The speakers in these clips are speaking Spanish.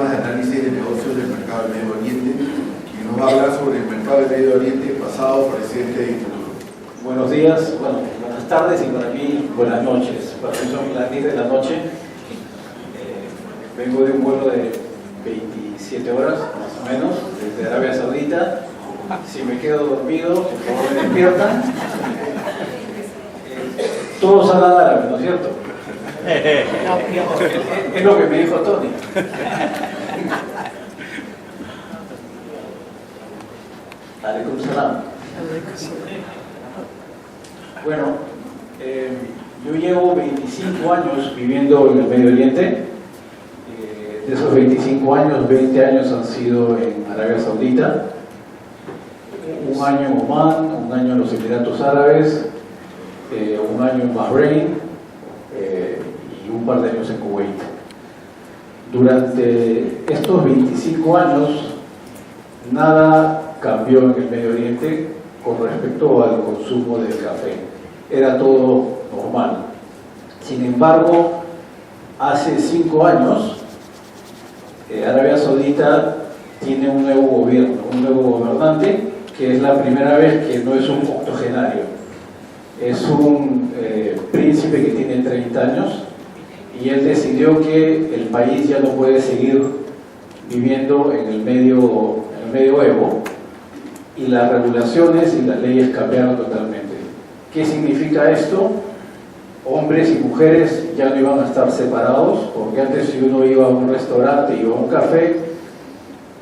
temas de análisis de negocios del mercado del Medio Oriente, quien nos va a hablar sobre el mercado del Medio Oriente, pasado, presente y futuro. Buenos días, buenas tardes y para mí buenas noches. Para mí son las 10 de la noche. Vengo de un vuelo de 27 horas, más o menos, desde Arabia Saudita. Si me quedo dormido, por favor me despiertan. Todos hablan árabe, ¿no es cierto? Es lo que me dijo Tony. Aleikum salam. Bueno, yo llevo 25 años viviendo en el Medio Oriente. De esos 25 años, 20 años han sido en Arabia Saudita, un año en Omán, un año en los Emiratos Árabes, un año en Bahrein y un par de años en Kuwait. Durante estos 25 años, nada cambió en el Medio Oriente con respecto al consumo del café. Era todo normal. Sin embargo, hace 5 años, Arabia Saudita tiene un nuevo gobierno, un nuevo gobernante, que es la primera vez que no es un octogenario. Es un príncipe que tiene 30 años y él decidió que el país ya no puede seguir viviendo en el medioevo y las regulaciones y las leyes cambiaron totalmente. ¿Qué significa esto? Hombres y mujeres ya no iban a estar separados, porque antes si uno iba a un restaurante, iba a un café,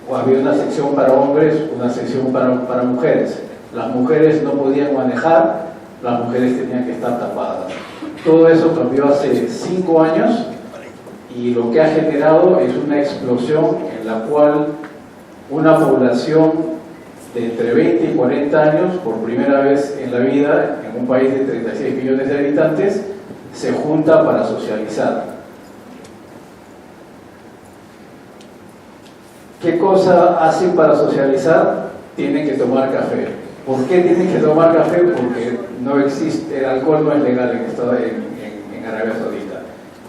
o había una sección para hombres, una sección para mujeres. Las mujeres no podían manejar, las mujeres tenían que estar tapadas. Todo eso cambió hace 5 años y lo que ha generado es una explosión en la cual una población de entre 20 y 40 años, por primera vez en la vida, en un país de 36 millones de habitantes, se junta para socializar. ¿Qué cosa hacen para socializar? Tienen que tomar café. ¿Por qué tienen que tomar café? Porque no existe, el alcohol no es legal en Arabia Saudita.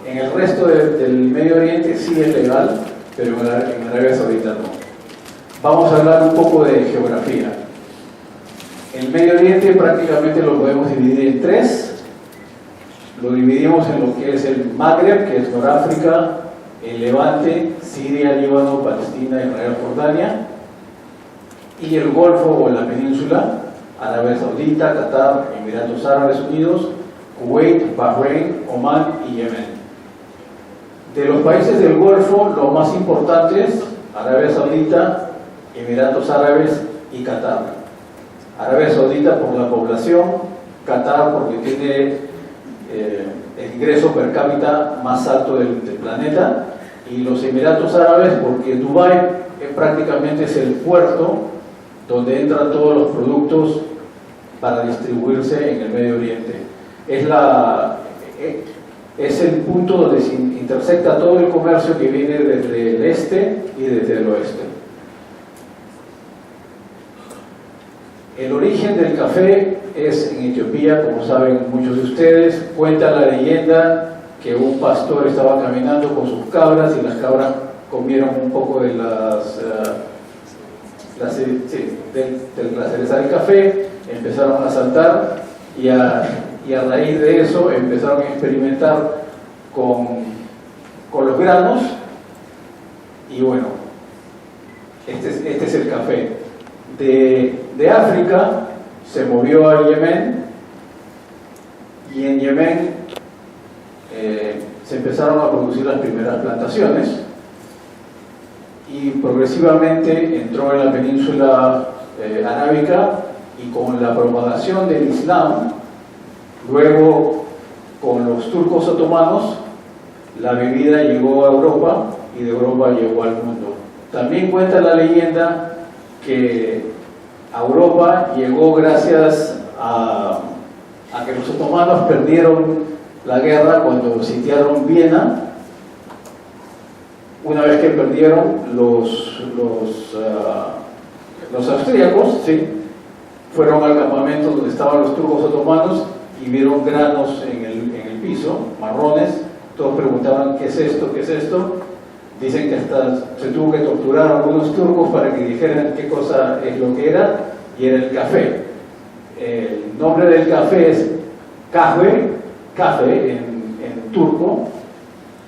En el resto del Medio Oriente sí es legal, pero en Arabia Saudita no. Vamos a hablar un poco de geografía. El Medio Oriente prácticamente lo podemos dividir en 3. Lo dividimos en lo que es el Magreb, que es Noráfrica, el Levante, Siria, Líbano, Palestina, Israel, Jordania, y el Golfo o la península, Arabia Saudita, Qatar, Emiratos Árabes Unidos, Kuwait, Bahrein, Omán y Yemen. De los países del Golfo, los más importantes, Arabia Saudita, Emiratos Árabes y Qatar. Arabia Saudita por la población, Qatar porque tiene el ingreso per cápita más alto del planeta, y los Emiratos Árabes porque Dubái prácticamente es el puerto donde entran todos los productos para distribuirse en el Medio Oriente. Es el punto donde se intersecta todo el comercio que viene desde el este y desde el oeste. El origen del café es en Etiopía, como saben muchos de ustedes. Cuenta la leyenda que un pastor estaba caminando con sus cabras y las cabras comieron un poco de la cereza del café, empezaron a saltar y a raíz de eso empezaron a experimentar con los granos y bueno, este es el café. De África se movió a Yemen y en Yemen se empezaron a producir las primeras plantaciones y progresivamente entró en la península arábica y con la propagación del Islam, luego con los turcos otomanos, la bebida llegó a Europa y de Europa llegó al mundo. También cuenta la leyenda que a Europa llegó gracias a que los otomanos perdieron la guerra cuando sitiaron Viena. Una vez que perdieron los austríacos, ¿sí?, fueron al campamento donde estaban los turcos otomanos y vieron granos en el piso, marrones. Todos preguntaban, ¿qué es esto? ¿Qué es esto? Dicen que hasta se tuvo que torturar a algunos turcos para que dijeran qué cosa es lo que era, y era el café. El nombre del café es kahve, café en turco,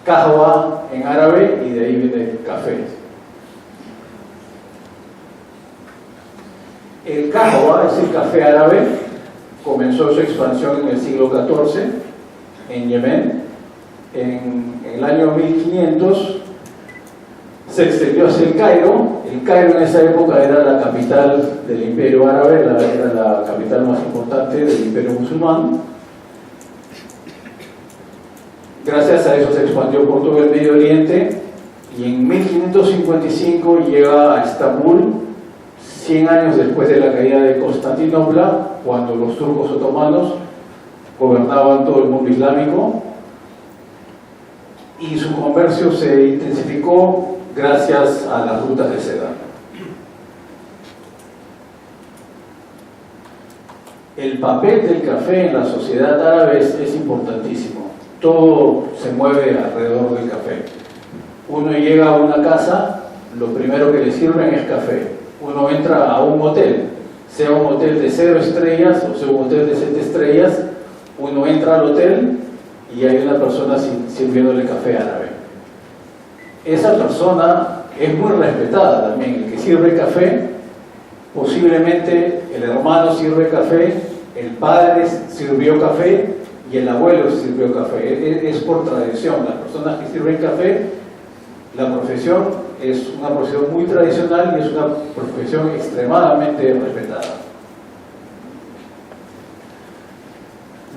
kahwa en árabe, y de ahí viene el café. El kahwa es el café árabe, comenzó su expansión en el siglo XIV en Yemen. En el año 1500 se extendió hacia el Cairo. El Cairo en esa época era la capital del Imperio Árabe, era la capital más importante del Imperio Musulmán. Gracias a eso se expandió por todo el Medio Oriente, y en 1555 llega a Estambul, 100 años después de la caída de Constantinopla, cuando los turcos otomanos gobernaban todo el mundo islámico, y su comercio se intensificó gracias a las rutas de seda. El papel del café en la sociedad árabe es importantísimo. Todo se mueve alrededor del café. Uno llega a una casa, lo primero que le sirven es café. Uno entra a un hotel, sea un hotel de 0 estrellas o sea un hotel de 7 estrellas, uno entra al hotel y hay una persona sirviéndole café árabe. Esa persona es muy respetada también. El que sirve café, posiblemente el hermano sirve café, el padre sirvió café y el abuelo sirvió café. Es por tradición. Las personas que sirven café, la profesión es una profesión muy tradicional y es una profesión extremadamente respetada.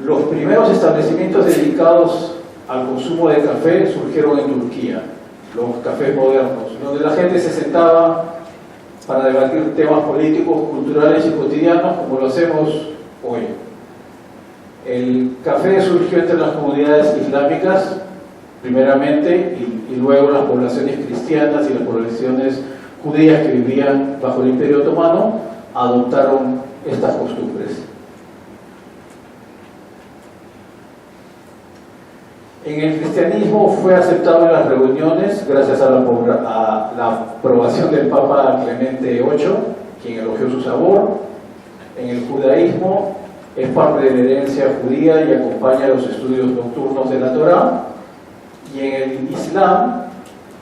Los primeros establecimientos dedicados al consumo de café surgieron en Turquía, los cafés modernos, donde la gente se sentaba para debatir temas políticos, culturales y cotidianos, como lo hacemos hoy. El café surgió entre las comunidades islámicas, primeramente, y luego las poblaciones cristianas y las poblaciones judías que vivían bajo el Imperio Otomano adoptaron estas costumbres. En el cristianismo fue aceptado en las reuniones gracias a la aprobación del Papa Clemente VIII, quien elogió su sabor. En el judaísmo es parte de la herencia judía y acompaña los estudios nocturnos de la Torá. Y en el Islam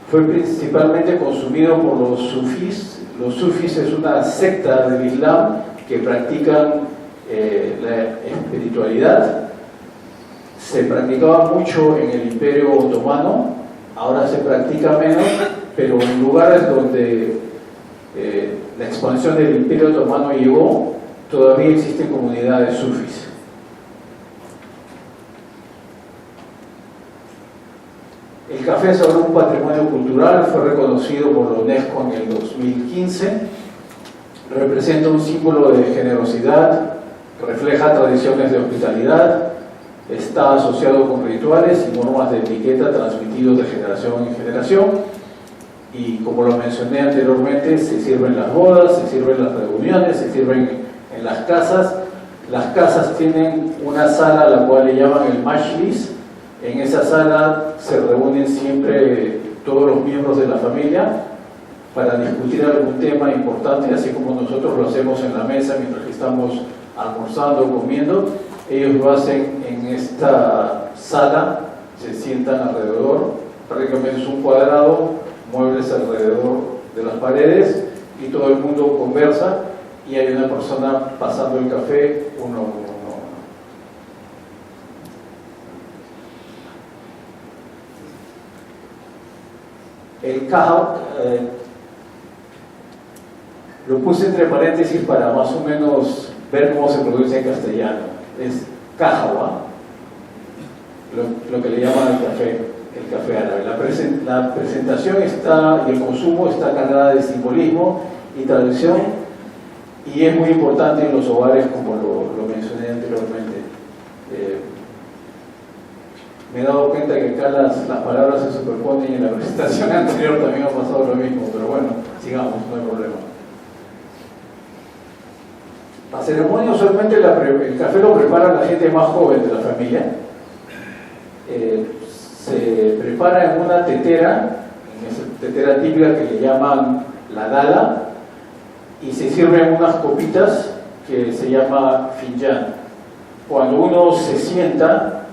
fue principalmente consumido por los sufís. Los sufís es una secta del Islam que practican la espiritualidad. Se practicaba mucho en el Imperio Otomano, ahora se practica menos, pero en lugares donde la expansión del Imperio Otomano llegó, todavía existen comunidades sufís. El café es ahora un patrimonio cultural, fue reconocido por la UNESCO en el 2015, representa un símbolo de generosidad, refleja tradiciones de hospitalidad, está asociado con rituales y normas de etiqueta transmitidos de generación en generación, y como lo mencioné anteriormente, se sirven en las bodas, se sirven en las reuniones, se sirven en las casas. Las casas tienen una sala a la cual le llaman el majlis. En esa sala se reúnen siempre todos los miembros de la familia para discutir algún tema importante, así como nosotros lo hacemos en la mesa mientras que estamos almorzando o comiendo. Ellos lo hacen en esta sala, se sientan alrededor, prácticamente es un cuadrado, muebles alrededor de las paredes y todo el mundo conversa y hay una persona pasando el café uno a uno. El kahwa lo puse entre paréntesis para más o menos ver cómo se produce en castellano. Es kahwa, lo que le llaman el café árabe. La presentación está, y el consumo está cargada de simbolismo y tradición, y es muy importante en los hogares, como lo mencioné anteriormente. Me he dado cuenta que acá las palabras se superponen, y en la presentación anterior también ha pasado lo mismo, pero bueno, sigamos, no hay problema. La ceremonia usualmente el café lo prepara la gente más joven de la familia. Se prepara en una tetera, en ese tetera típica que le llaman la dala, y se sirven unas copitas que se llama finjan. Cuando uno se sienta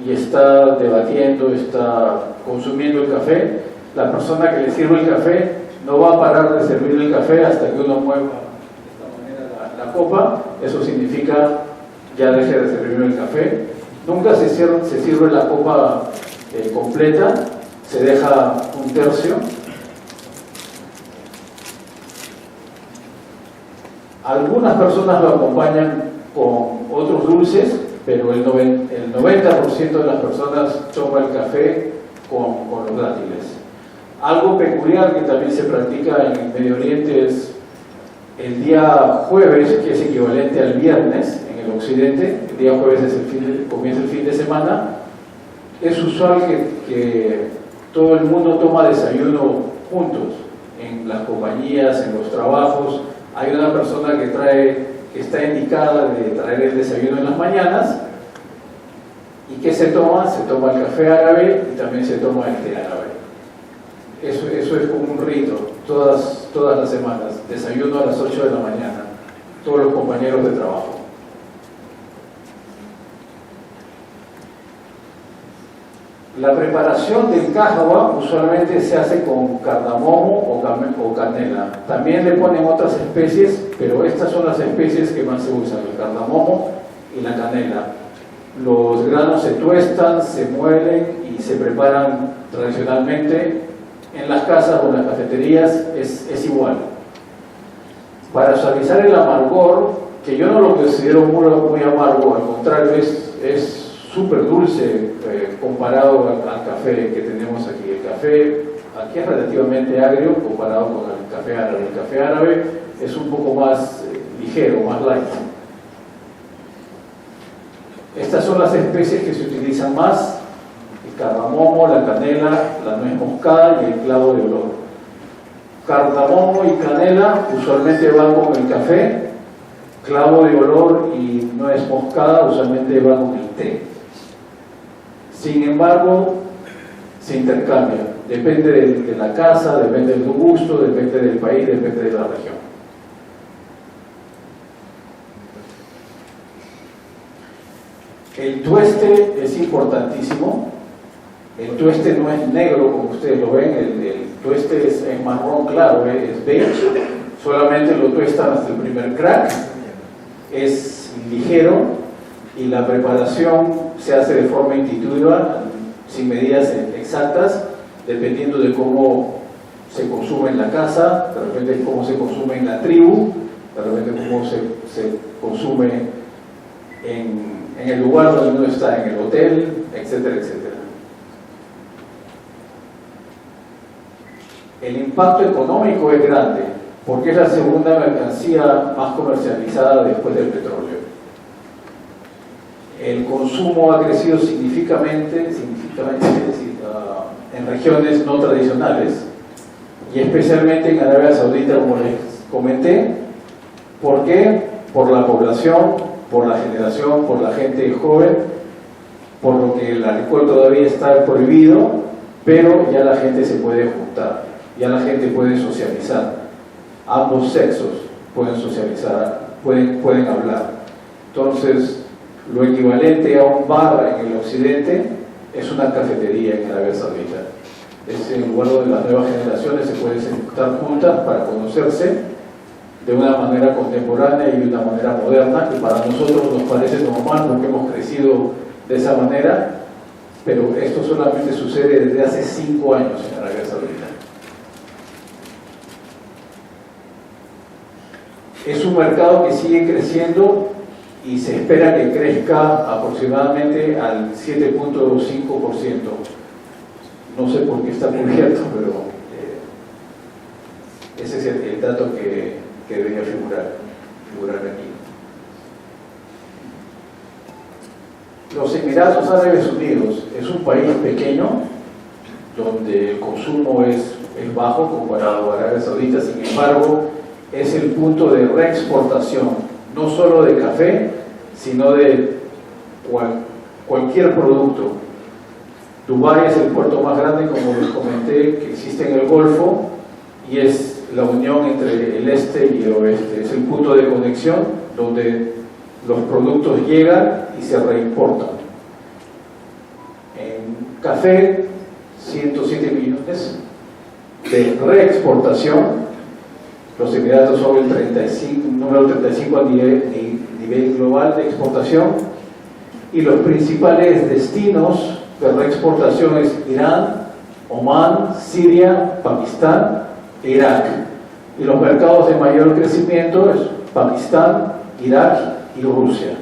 y está debatiendo, está consumiendo el café, la persona que le sirve el café no va a parar de servir el café hasta que uno mueva de esta manera la copa. Eso significa ya deje de servirme el café. Nunca se sirve la copa completa, se deja un tercio. Algunas personas lo acompañan con otros dulces, pero el 90% de las personas toma el café con los dátiles. Algo peculiar que también se practica en el Medio Oriente es el día jueves, que es equivalente al viernes en el occidente. El día jueves es comienza el fin de semana. Es usual que todo el mundo toma desayuno juntos, en las compañías, en los trabajos. Hay una persona que está indicada de traer el desayuno en las mañanas. ¿Y qué se toma? Se toma el café árabe y también se toma el té árabe. Eso es como un rito, todas las semanas. Desayuno a las 8 de la mañana, todos los compañeros de trabajo. La preparación del cajawa usualmente se hace con cardamomo o canela. También le ponen otras especies, pero estas son las especies que más se usan, el cardamomo y la canela. Los granos se tuestan, se muelen y se preparan tradicionalmente en las casas o en las cafeterías. Es igual. Para suavizar el amargor, que yo no lo considero muy amargo, al contrario, es súper dulce comparado al café que tenemos aquí. El café aquí es relativamente agrio comparado con el café árabe. El café árabe es un poco más ligero, más light. Estas son las especies que se utilizan más: el cardamomo, la canela, la nuez moscada y el clavo de olor. Cardamomo y canela usualmente van con el café, clavo de olor y nuez moscada usualmente van con el té. Sin embargo, se intercambia. Depende de la casa, depende del gusto, depende del país, depende de la región. El tueste es importantísimo. El tueste no es negro como ustedes lo ven, el tueste es marrón claro, es beige. Solamente lo tuestan hasta el primer crack. Es ligero y la preparación se hace de forma intuitiva, sin medidas exactas, dependiendo de cómo se consume en la casa, de repente cómo se consume en la tribu, de repente cómo se consume en el lugar donde uno está, en el hotel, etcétera, etcétera. El impacto económico es grande, porque es la segunda mercancía más comercializada después del petróleo. El consumo ha crecido significativamente en regiones no tradicionales, y especialmente en Arabia Saudita, como les comenté. ¿Por qué? Por la población, por la generación, por la gente joven, por lo que el alcohol todavía está prohibido, pero ya la gente se puede juntar, ya la gente puede socializar. Ambos sexos pueden socializar, pueden hablar. Entonces, lo equivalente a un bar en el occidente es una cafetería en Arabia Saudita. Es el lugar donde las nuevas generaciones se pueden sentar juntas para conocerse de una manera contemporánea y de una manera moderna, que para nosotros nos parece normal porque hemos crecido de esa manera, pero esto solamente sucede desde hace 5 años en Arabia Saudita. Es un mercado que sigue creciendo y se espera que crezca aproximadamente al 7.5%. No sé por qué está cubierto, pero ese es el dato que debería figurar aquí. Los Emiratos Árabes Unidos es un país pequeño donde el consumo es bajo comparado a Arabia Saudita. Sin embargo, es el punto de reexportación, no solo de café, sino de cualquier producto. Dubái es el puerto más grande, como les comenté, que existe en el Golfo, y es la unión entre el este y el oeste. Es el punto de conexión donde los productos llegan y se reimportan. En café, 107 millones de reexportación. Los Emiratos son el número 35 a nivel global de exportación, y los principales destinos de reexportación es Irán, Omán, Siria, Pakistán e Irak. Y los mercados de mayor crecimiento es Pakistán, Irak y Rusia.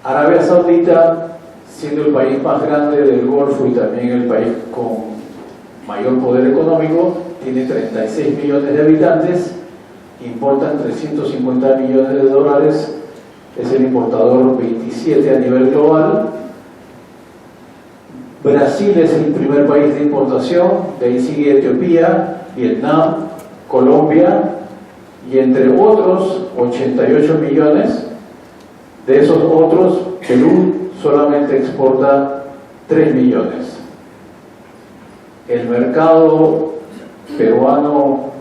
Arabia Saudita, siendo el país más grande del Golfo y también el país con mayor poder económico, tiene 36 millones de habitantes, importan 350 millones de dólares, es el importador 27 a nivel global. Brasil es el primer país de importación, de ahí sigue Etiopía, Vietnam, Colombia, y entre otros 88 millones. De esos otros, Perú solamente exporta 3 millones. El mercado peruano,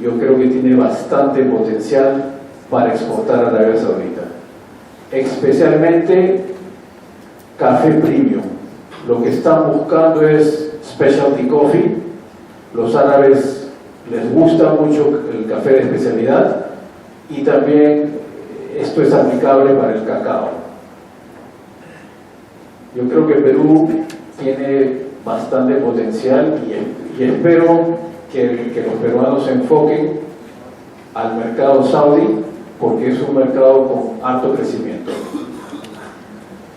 yo creo que tiene bastante potencial para exportar a Arabia Saudita, especialmente café premium. Lo que están buscando es specialty coffee. Los árabes les gusta mucho el café de especialidad, y también esto es aplicable para el cacao. Yo creo que Perú tiene bastante potencial, y espero que los peruanos se enfoquen al mercado saudí, porque es un mercado con alto crecimiento.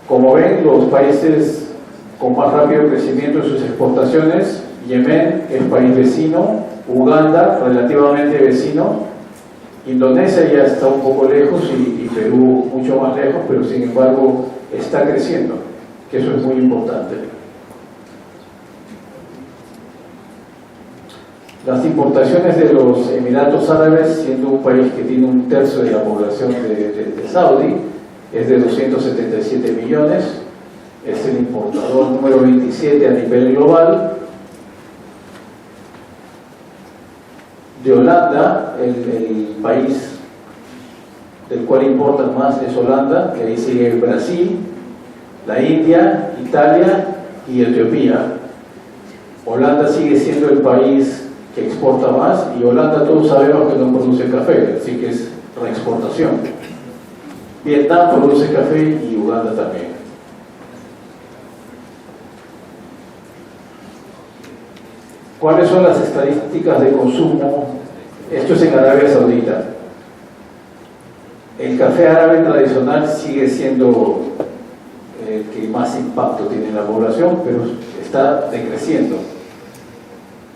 Como ven, los países con más rápido crecimiento en sus exportaciones: Yemen es país vecino, Uganda relativamente vecino, Indonesia ya está un poco lejos, y Perú mucho más lejos, pero sin embargo está creciendo, que eso es muy importante. Las importaciones de los Emiratos Árabes, siendo un país que tiene un tercio de la población de Saudi, es de 277 millones, es el importador número 27 a nivel global. De Holanda, el país del cual importan más es Holanda, que ahí sigue Brasil, la India, Italia y Etiopía. Holanda sigue siendo el país que exporta más, y Holanda todos sabemos que no produce café, así que es reexportación. Vietnam produce café y Uganda también. ¿Cuáles son las estadísticas de consumo? Esto es en Arabia Saudita. El café árabe tradicional sigue siendo el que más impacto tiene en la población, pero está decreciendo.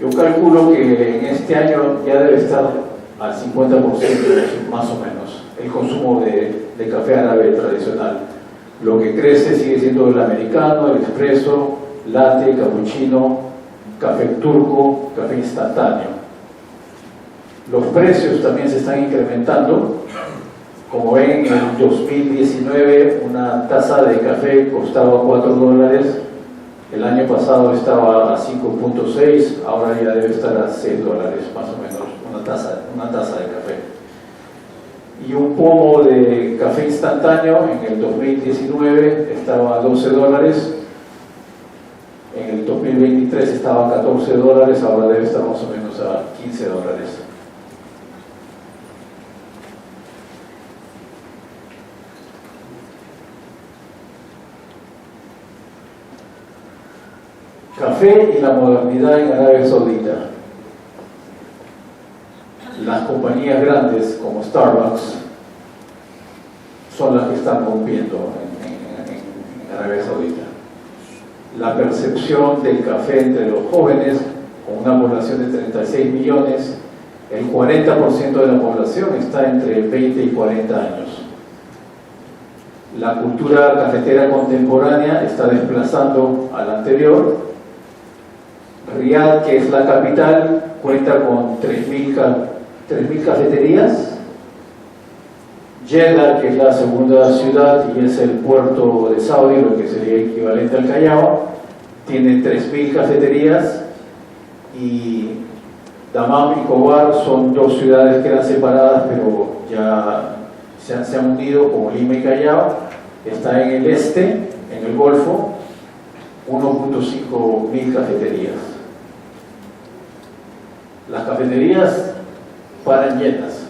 Yo calculo que en este año ya debe estar al 50% más o menos el consumo de café árabe tradicional. Lo que crece sigue siendo el americano, el expreso, latte, cappuccino, café turco, café instantáneo. Los precios también se están incrementando. Como ven, en el 2019 una taza de café costaba $4. El año pasado estaba a 5.6, ahora ya debe estar a $6 más o menos una taza de café. Y un pomo de café instantáneo en el 2019 estaba a $12, en el 2023 estaba a $14, ahora debe estar más o menos a $15. Café y la modernidad en Arabia Saudita. Las compañías grandes como Starbucks son las que están rompiendo en Arabia Saudita. La percepción del café entre los jóvenes, con una población de 36 millones, el 40% de la población está entre 20 y 40 años. La cultura cafetera contemporánea está desplazando a la anterior. Riad, que es la capital, cuenta con 3.000 cafeterías. Jeddah, que es la segunda ciudad y es el puerto de Saudi, lo que sería equivalente al Callao, tiene 3.000 cafeterías, y Dammam y Khobar son dos ciudades que eran separadas, pero ya se han unido como Lima y Callao. Está en el este, en el Golfo, 1.5 mil cafeterías. Las cafeterías paran llenas.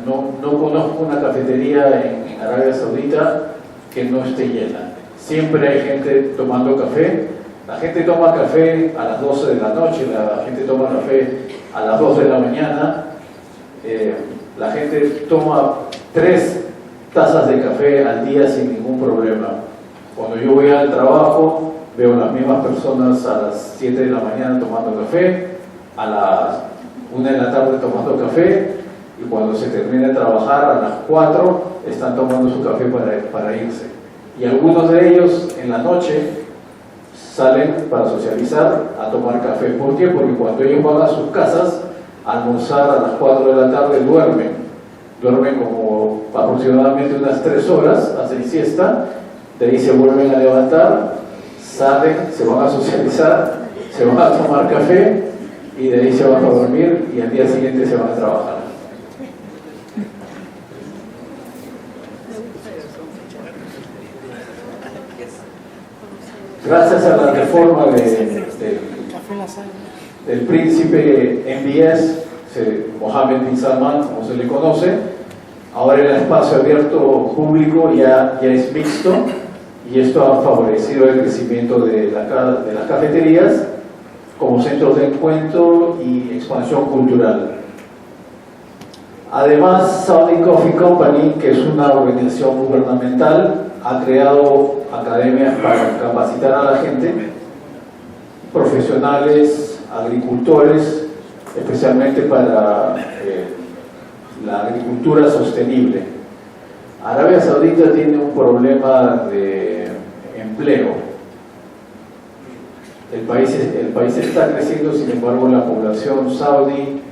No conozco una cafetería en Arabia Saudita que no esté llena. Siempre hay gente tomando café. La gente toma café a las 12 de la noche, la gente toma café a las 2 de la mañana. La gente toma 3 tazas de café al día sin ningún problema. Cuando yo voy al trabajo, veo las mismas personas a las 7 de la mañana tomando café, a las 1 de la tarde tomando café, y cuando se termina de trabajar a las 4 están tomando su café para irse. Y algunos de ellos en la noche salen para socializar a tomar café. ¿Por qué? Porque cuando ellos van a sus casas a almorzar a las 4 de la tarde duermen como aproximadamente unas 3 horas, hacen siesta, de ahí se vuelven a levantar, salen, se van a socializar, se van a tomar café y de ahí se van a dormir y al día siguiente se van a trabajar. Gracias a la reforma del príncipe MBS, Mohammed bin Salman, como se le conoce, ahora el espacio abierto público ya es mixto, y esto ha favorecido el crecimiento de las cafeterías como centros de encuentro y expansión cultural. Además, Saudi Coffee Company, que es una organización gubernamental, ha creado academias para capacitar a la gente, profesionales, agricultores, especialmente para la agricultura sostenible. Arabia Saudita tiene un problema de empleo. El país está creciendo, sin embargo la población saudí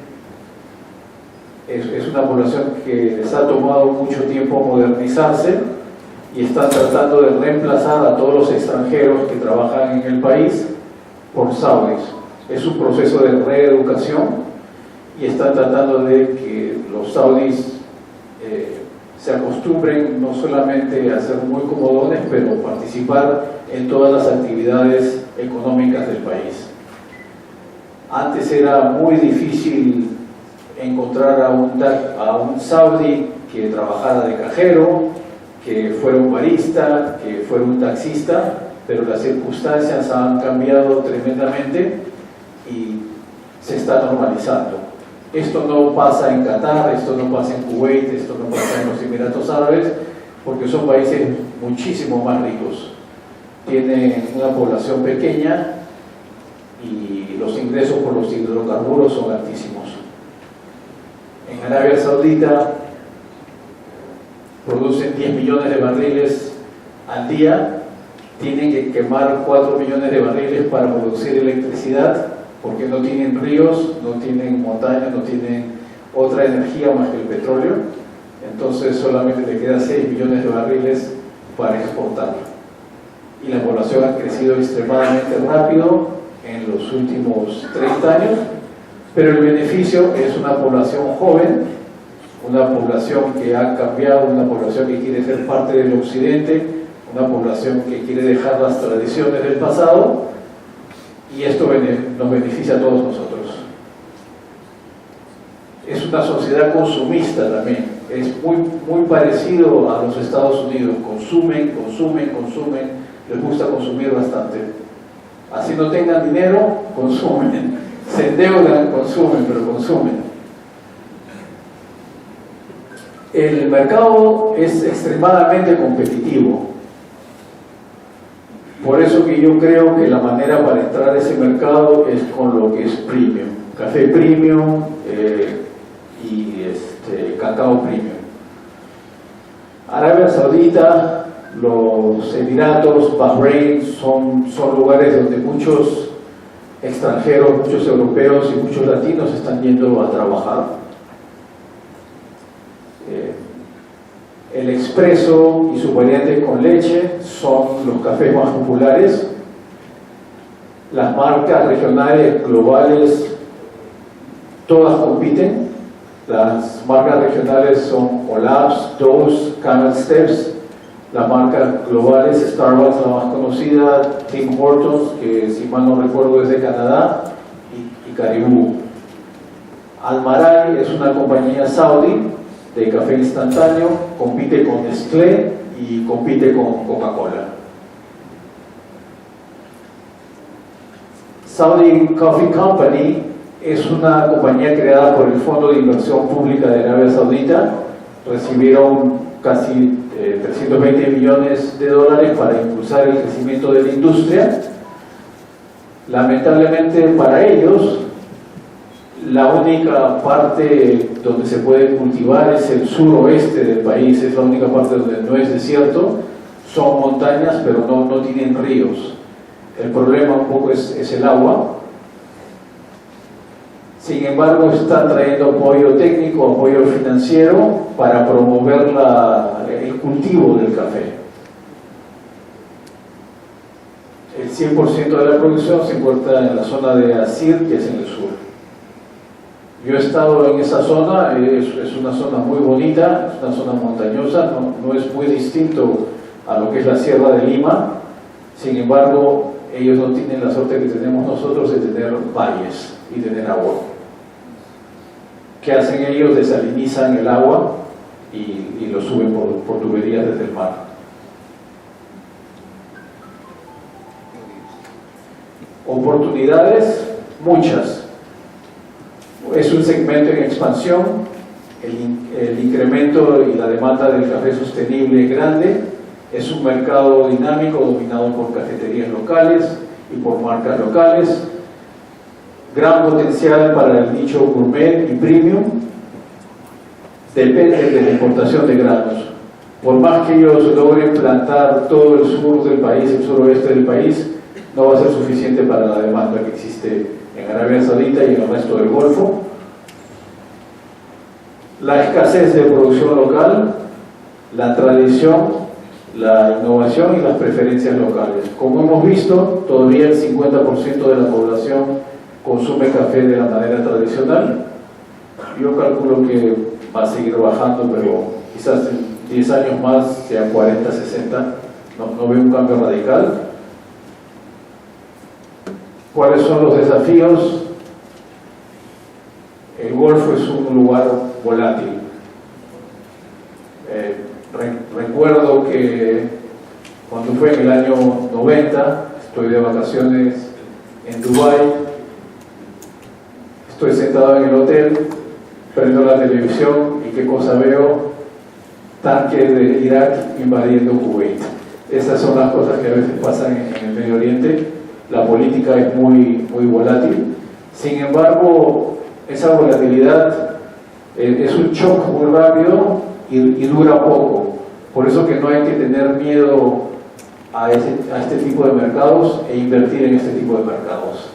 es una población que les ha tomado mucho tiempo modernizarse y están tratando de reemplazar a todos los extranjeros que trabajan en el país por saudíes. Es un proceso de reeducación y están tratando de que los saudíes se acostumbren no solamente a ser muy comodones, pero participar en todas las actividades económicas del país. Antes era muy difícil encontrar a un saudí que trabajara de cajero, que fuera un barista, que fuera un taxista, pero las circunstancias han cambiado tremendamente y se está normalizando. Esto no pasa en Qatar, esto no pasa en Kuwait, esto no pasa en los Emiratos Árabes, porque son países muchísimo más ricos. Tienen una población pequeña y los ingresos por los hidrocarburos son altísimos. En Arabia Saudita producen 10 millones de barriles al día, tienen que quemar 4 millones de barriles para producir electricidad, porque no tienen ríos, no tienen montañas, no tienen otra energía más que el petróleo. Entonces solamente le quedan 6 millones de barriles para exportar. Y la población ha crecido extremadamente rápido en los últimos 30 años, pero el beneficio es una población joven, una población que ha cambiado, una población que quiere ser parte del occidente, una población que quiere dejar las tradiciones del pasado, y esto nos beneficia a todos nosotros. Es una sociedad consumista también, es muy parecido a los Estados Unidos. Consumen, les gusta consumir bastante. Así no tengan dinero, consumen, se endeudan, consumen, pero consumen. El mercado es extremadamente competitivo. Por eso que yo creo que la manera para entrar a ese mercado es con lo que es premium, café premium y cacao premium. Arabia Saudita, los Emiratos, Bahrein son lugares donde muchos extranjeros, muchos europeos y muchos latinos están yendo a trabajar. El expreso y su variante con leche son los cafés más populares. Las marcas regionales, globales, todas compiten. Las marcas regionales son Olap's, Dose, Camel Steps. Las marcas globales, Starbucks, la más conocida, Tim Hortons, que si mal no recuerdo es de Canadá, y Caribou. Almarai es una compañía saudí de café instantáneo, compite con Nestlé y compite con Coca-Cola. Saudi Coffee Company es una compañía creada por el Fondo de Inversión Pública de Arabia Saudita. Recibieron casi 320 millones de dólares para impulsar el crecimiento de la industria. Lamentablemente para ellos, la única parte donde se puede cultivar es el suroeste del país, es la única parte donde no es desierto, son montañas pero no tienen ríos. El problema un poco es el agua. Sin embargo, están trayendo apoyo técnico, apoyo financiero para promover el cultivo del café. El 100% de la producción se encuentra en la zona de Asir, que es en el sur. Yo he estado en esa zona, es una zona muy bonita, es una zona montañosa, no es muy distinto a lo que es la Sierra de Lima. Sin embargo, ellos no tienen la suerte que tenemos nosotros de tener valles y tener agua. ¿Qué hacen ellos? Desalinizan el agua y lo suben por tuberías desde el mar. Oportunidades, muchas. Es un segmento en expansión, el incremento y la demanda del café sostenible es grande, es un mercado dinámico dominado por cafeterías locales y por marcas locales, gran potencial para el nicho gourmet y premium, depende de la importación de granos. Por más que ellos logren plantar todo el sur del país, el suroeste del país, no va a ser suficiente para la demanda que existe en Arabia Saudita y en el resto del Golfo. La escasez de producción local, la tradición, la innovación y las preferencias locales. Como hemos visto, todavía el 50% de la población consume café de la manera tradicional. Yo calculo que va a seguir bajando, pero quizás en 10 años más sea 40, 60. No veo un cambio radical. ¿Cuáles son los desafíos? El Golfo es un lugar volátil. Recuerdo que cuando fue en el año 90, estoy de vacaciones en Dubái, estoy sentado en el hotel, prendo la televisión y ¿qué cosa veo? Tanques de Irak invadiendo Kuwait. Esas son las cosas que a veces pasan en el Medio Oriente. La política es muy volátil. Sin embargo, esa volatilidad es un shock muy rápido y dura poco. Por eso que no hay que tener miedo a este tipo de mercados e invertir en este tipo de mercados.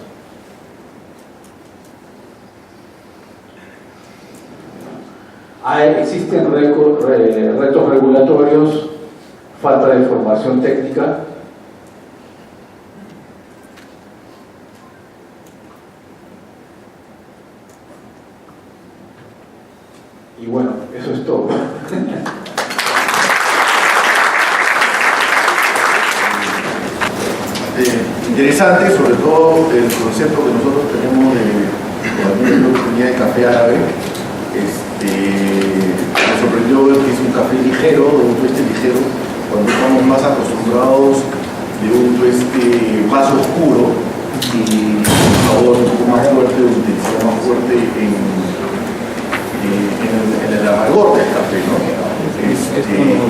Existen retos regulatorios, falta de formación técnica. Y bueno, eso es todo. Interesante, sobre todo el concepto que nosotros tenemos de oportunidad de café árabe. Me sorprendió que es un café ligero, de un tueste ligero, cuando estamos más acostumbrados de un tueste más oscuro y un sabor un poco más fuerte, una intensidad más fuerte en el amargor del café, ¿no?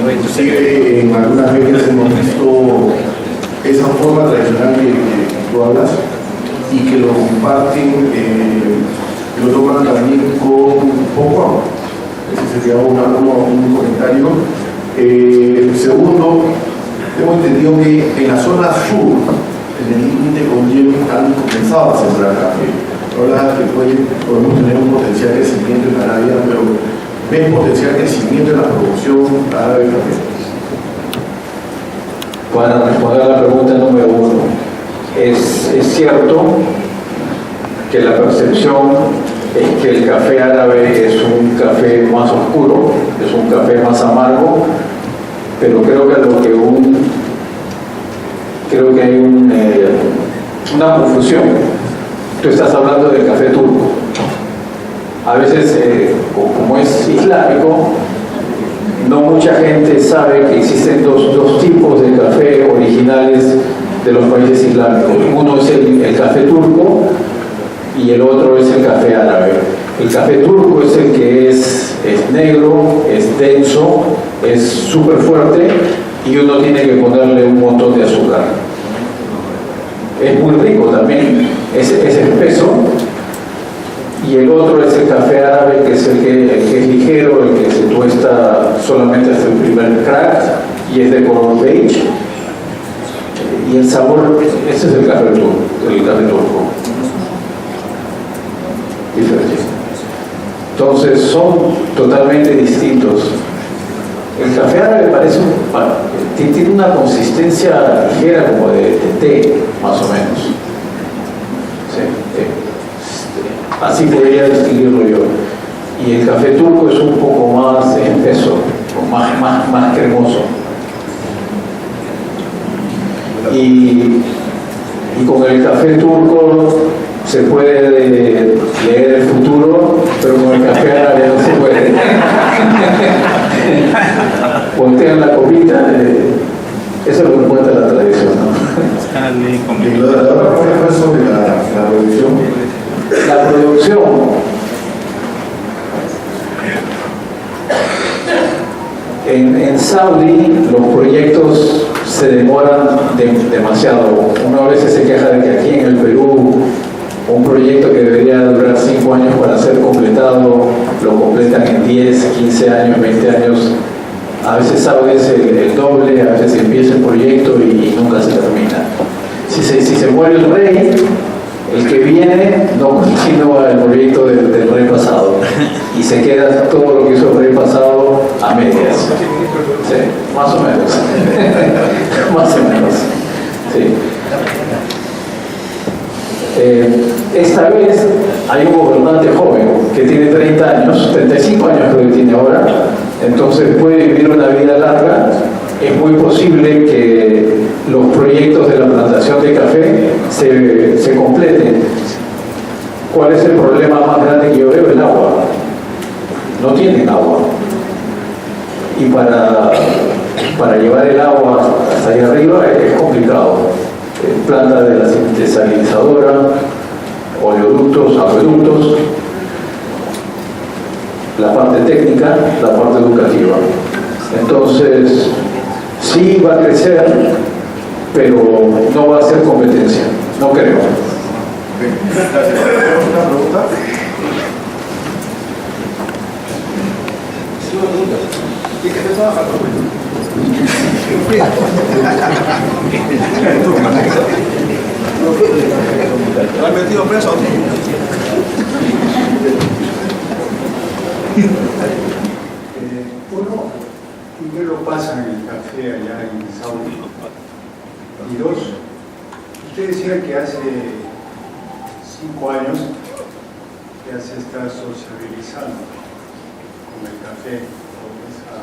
Inclusive en algunas veces hemos visto esa forma tradicional que tú hablas y que lo comparten, que lo toman también con poco agua. Ese sería un comentario. Segundo, tengo entendido que en la zona sur, en el límite con hielo, están comenzados a sembrar café. Ahora que podemos tener un potencial de crecimiento en Arabia, pero ven potencial crecimiento en la producción árabe de café? Para responder a la pregunta número 1, es cierto que la percepción es que el café árabe es un café más oscuro, es un café más amargo, pero creo que hay una confusión. Tú estás hablando del café turco. A veces, como es islámico, no mucha gente sabe que existen dos tipos de café originales de los países islámicos. Uno es el café turco y el otro es el café árabe. El café turco es el que es negro, es denso, es súper fuerte y uno tiene que ponerle un montón de azúcar. Es muy rico también, es espeso. Y el otro es el café árabe, que es el que es ligero, el que se tuesta solamente hasta el primer crack y es de color beige. Y el sabor, ese es el café turco. Diferente. Entonces son totalmente distintos. El café árabe tiene una consistencia ligera como de té, más o menos. Sí, así podría distinguirlo yo. Y el café turco es un poco más espeso, más cremoso. Y con el café turco se puede leer el futuro, pero con el café árabe no se puede. Voltean la copita, eso es lo que cuenta la tradición, ¿no? Y la otra pregunta fue sobre la producción. La producción. En Saudi los proyectos se demoran demasiado. Uno a veces se queja de que aquí en el Perú un proyecto que debería durar 5 años para ser completado lo completan en 10, 15 años, 20 años. A veces Saudi es el doble, a veces empieza el proyecto y nunca se termina. Si se muere el rey, el que viene no continúa el proyecto del rey pasado y se queda todo lo que hizo el rey pasado a medias. Sí, más o menos. Más o menos. Sí. Esta vez hay un gobernante joven que tiene 30 años, 35 años creo que tiene ahora, entonces puede vivir una vida larga. Es muy posible que los proyectos de la plantación de café se completen. ¿Cuál es el problema más grande que yo veo? El agua. No tienen agua. Y para llevar el agua hasta allá arriba es complicado. Planta de la desalinizadora, oleoductos, acueductos, la parte técnica, la parte educativa. Entonces, sí va a crecer, pero no va a ser competencia, no creo. Gracias. ¿Una pregunta? Sí, una pregunta. ¿Y qué te trabaja? ¿Lo han metido preso? Uno, ¿qué lo pasa en el café allá en Saudi? Y dos, usted decía que hace 5 años ya se está sociabilizando con el café, con esa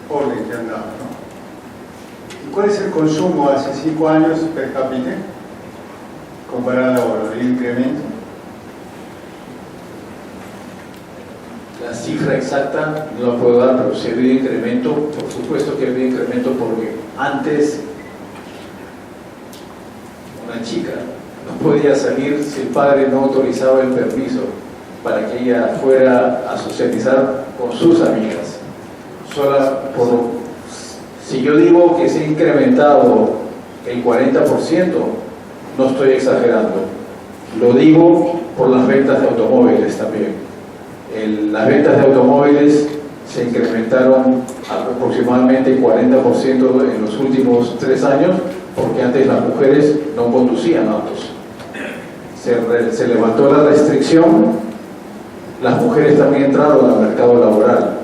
orden que han dado, ¿no? ¿Y cuál es el consumo hace 5 años per cápita comparado ahora, el incremento? La cifra exacta no la puedo dar, pero si ha habido incremento, por supuesto que ha habido incremento porque antes una chica no podía salir si el padre no autorizaba el permiso para que ella fuera a socializar con sus amigas. Si yo digo que se ha incrementado el 40%, no estoy exagerando. Lo digo por las ventas de automóviles también. Las ventas de automóviles se incrementaron aproximadamente 40% en los últimos 3 años, porque antes las mujeres no conducían autos. Se levantó la restricción, las mujeres también entraron al mercado laboral.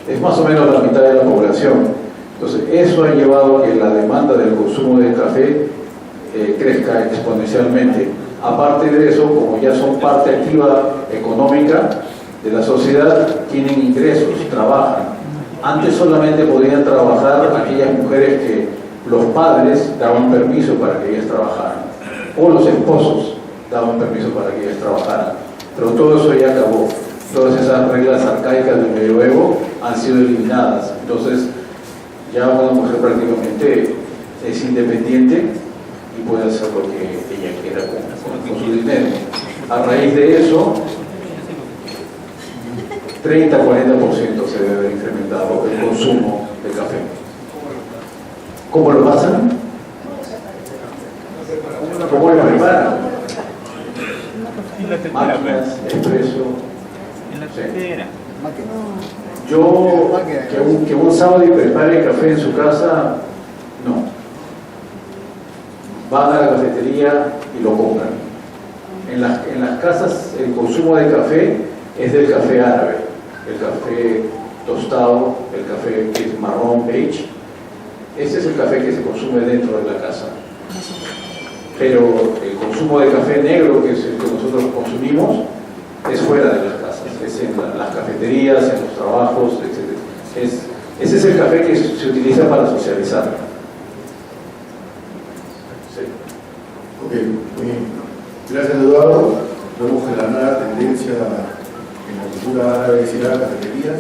Es más o menos la mitad de la población. Entonces, eso ha llevado a que la demanda del consumo de café crezca exponencialmente. Aparte de eso, como ya son parte activa económica de la sociedad, tienen ingresos, trabajan. Antes solamente podían trabajar aquellas mujeres que los padres daban permiso para que ellas trabajaran, o los esposos daban permiso para que ellas trabajaran. Pero todo eso ya acabó. Todas esas reglas arcaicas del medioevo han sido eliminadas. Entonces, ya una mujer prácticamente es independiente y puede hacer lo que ella quiera con su dinero. A raíz de eso, 30-40% se debe haber incrementado el consumo de café. ¿Cómo lo pasan? ¿Cómo lo preparan? Máquinas, expreso. Sí. Yo, que un sábado y prepare café en su casa, no. Van a la cafetería y lo compran. En las casas el consumo de café es del café árabe, el café tostado, el café que es marrón, beige. Ese es el café que se consume dentro de la casa. Pero el consumo de café negro, que es el que nosotros consumimos, es fuera de las casas, es en las cafeterías, en los trabajos, etc. Ese es el café que se utiliza para socializar. Sí. Ok, muy bien. Gracias, Eduardo. Vemos que la nueva tendencia en la cultura árabe será cafeterías.